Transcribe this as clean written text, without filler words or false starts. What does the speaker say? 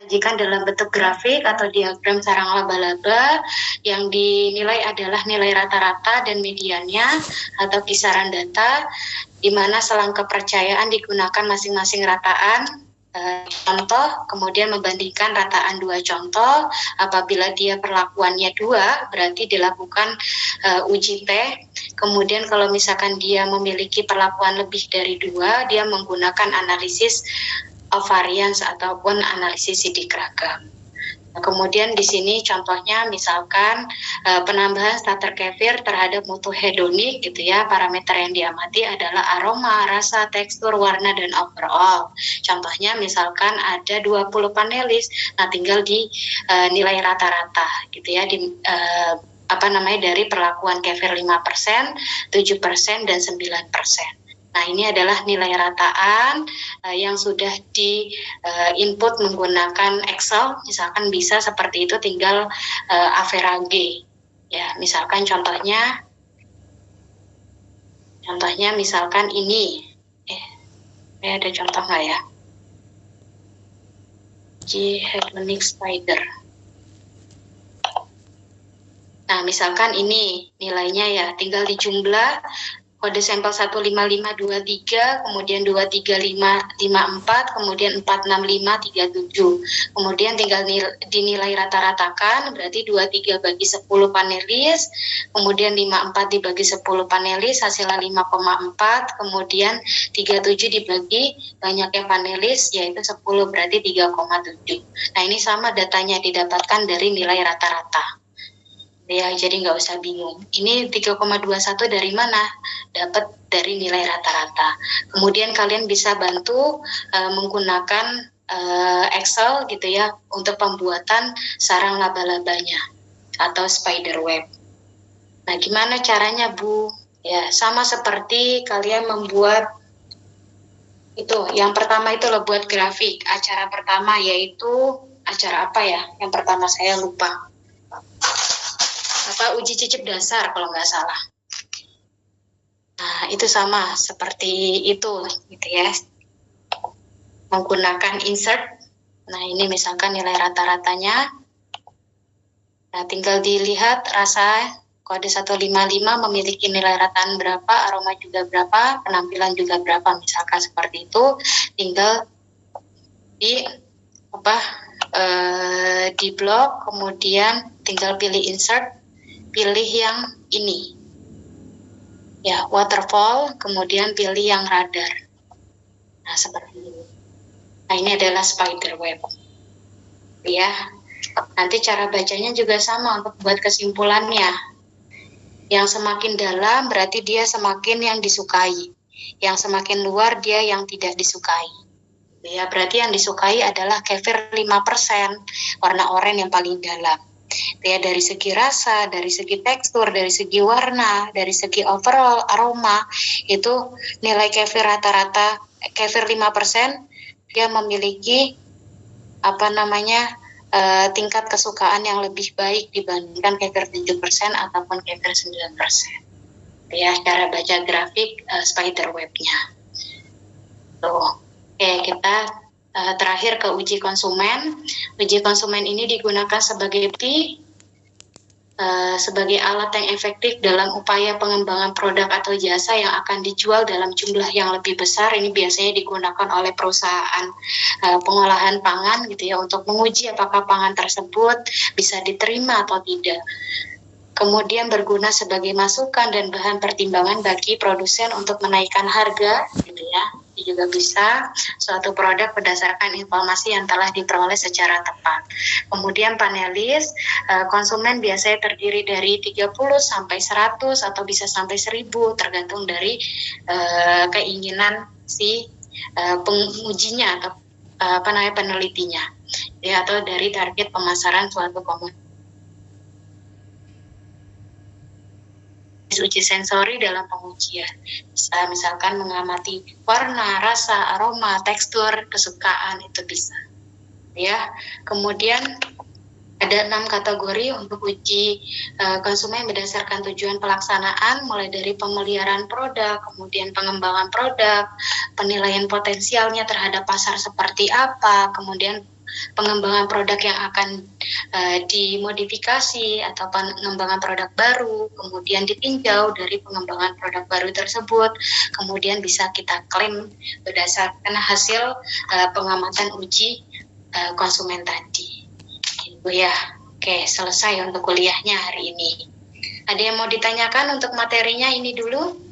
Sajikan dalam bentuk grafik atau diagram sarang laba-laba yang dinilai adalah nilai rata-rata dan mediannya atau kisaran data, di mana selang kepercayaan digunakan masing-masing rataan. Contoh, kemudian membandingkan rataan dua contoh. Apabila dia perlakuannya 2, berarti dilakukan uji T. Kemudian kalau misalkan dia memiliki perlakuan lebih dari 2, dia menggunakan analisis variance ataupun analisis sidik ragam. Kemudian di sini contohnya misalkan penambahan starter kefir terhadap mutu hedonik gitu ya. Parameter yang diamati adalah aroma, rasa, tekstur, warna, dan overall. Contohnya misalkan ada 20 panelis, nah tinggal di nilai rata-rata gitu ya, dari perlakuan kefir 5%, 7%, dan 9%. Nah, ini adalah nilai rataan yang sudah di input menggunakan Excel. Misalkan bisa seperti itu, tinggal average. Ya, misalkan contohnya misalkan ini. Ada contoh nggak ya? Hedonic spider. Nah, misalkan ini nilainya ya, tinggal dijumlah. Kode sampel 15523, kemudian 23554, kemudian 46537. Kemudian tinggal dinilai rata-ratakan, berarti 23 bagi 10 panelis, kemudian 54 dibagi 10 panelis, hasilnya 5,4, kemudian 37 dibagi banyaknya panelis, yaitu 10, berarti 3,7. Nah, ini sama datanya didapatkan dari nilai rata-rata. Ya, jadi nggak usah bingung. Ini 3,21 dari mana? Dapat dari nilai rata-rata. Kemudian kalian bisa bantu menggunakan Excel gitu ya untuk pembuatan sarang laba-labanya atau spider web. Nah, gimana caranya, Bu? Ya, sama seperti kalian membuat itu. Yang pertama itu lo buat grafik. Acara pertama yaitu acara apa ya? Yang pertama saya lupa. Uji cicip dasar kalau nggak salah. Nah, itu sama seperti itu gitu ya. Menggunakan insert. Nah, ini misalkan nilai rata-ratanya. Nah, tinggal dilihat rasa kode 155 memiliki nilai rataan berapa, aroma juga berapa, penampilan juga berapa, misalkan seperti itu. Tinggal di blok, kemudian tinggal pilih insert, pilih yang ini ya, waterfall, kemudian pilih yang radar. Nah, seperti ini. Nah, ini adalah spider web ya. Nanti cara bacanya juga sama untuk buat kesimpulannya. Yang semakin dalam berarti dia semakin yang disukai, yang semakin luar dia yang tidak disukai ya. Berarti yang disukai adalah kefir 5%, warna oranye yang paling dalam ya, dari segi rasa, dari segi tekstur, dari segi warna, dari segi overall aroma. Itu nilai kefir rata-rata kefir 5%, dia memiliki tingkat kesukaan yang lebih baik dibandingkan kefir 7% ataupun kefir 9%. Ya, cara baca grafik spider webnya. Tuh. Oke, kita terakhir ke uji konsumen. Uji konsumen ini digunakan sebagai sebagai alat yang efektif dalam upaya pengembangan produk atau jasa yang akan dijual dalam jumlah yang lebih besar. Ini biasanya digunakan oleh perusahaan pengolahan pangan gitu ya, untuk menguji apakah pangan tersebut bisa diterima atau tidak. Kemudian berguna sebagai masukan dan bahan pertimbangan bagi produsen untuk menaikkan harga gitu ya. Juga bisa suatu produk berdasarkan informasi yang telah diperoleh secara tepat. Kemudian panelis, konsumen biasanya terdiri dari 30 sampai 100 atau bisa sampai 1000 tergantung dari keinginan si pengujinya atau penelitinya ya, atau dari target pemasaran suatu komoditas. Uji sensori dalam pengujian, bisa misalkan mengamati warna, rasa, aroma, tekstur, kesukaan, itu bisa ya. Kemudian ada 6 kategori untuk uji konsumen berdasarkan tujuan pelaksanaan, mulai dari pemeliharaan produk, kemudian pengembangan produk, penilaian potensialnya terhadap pasar seperti apa, kemudian pengembangan produk yang akan dimodifikasi atau pengembangan produk baru, kemudian ditinjau dari pengembangan produk baru tersebut, kemudian bisa kita klaim berdasarkan hasil pengamatan uji konsumen tadi. Gitu ya. Oke, selesai untuk kuliahnya hari ini. Ada yang mau ditanyakan untuk materinya ini dulu?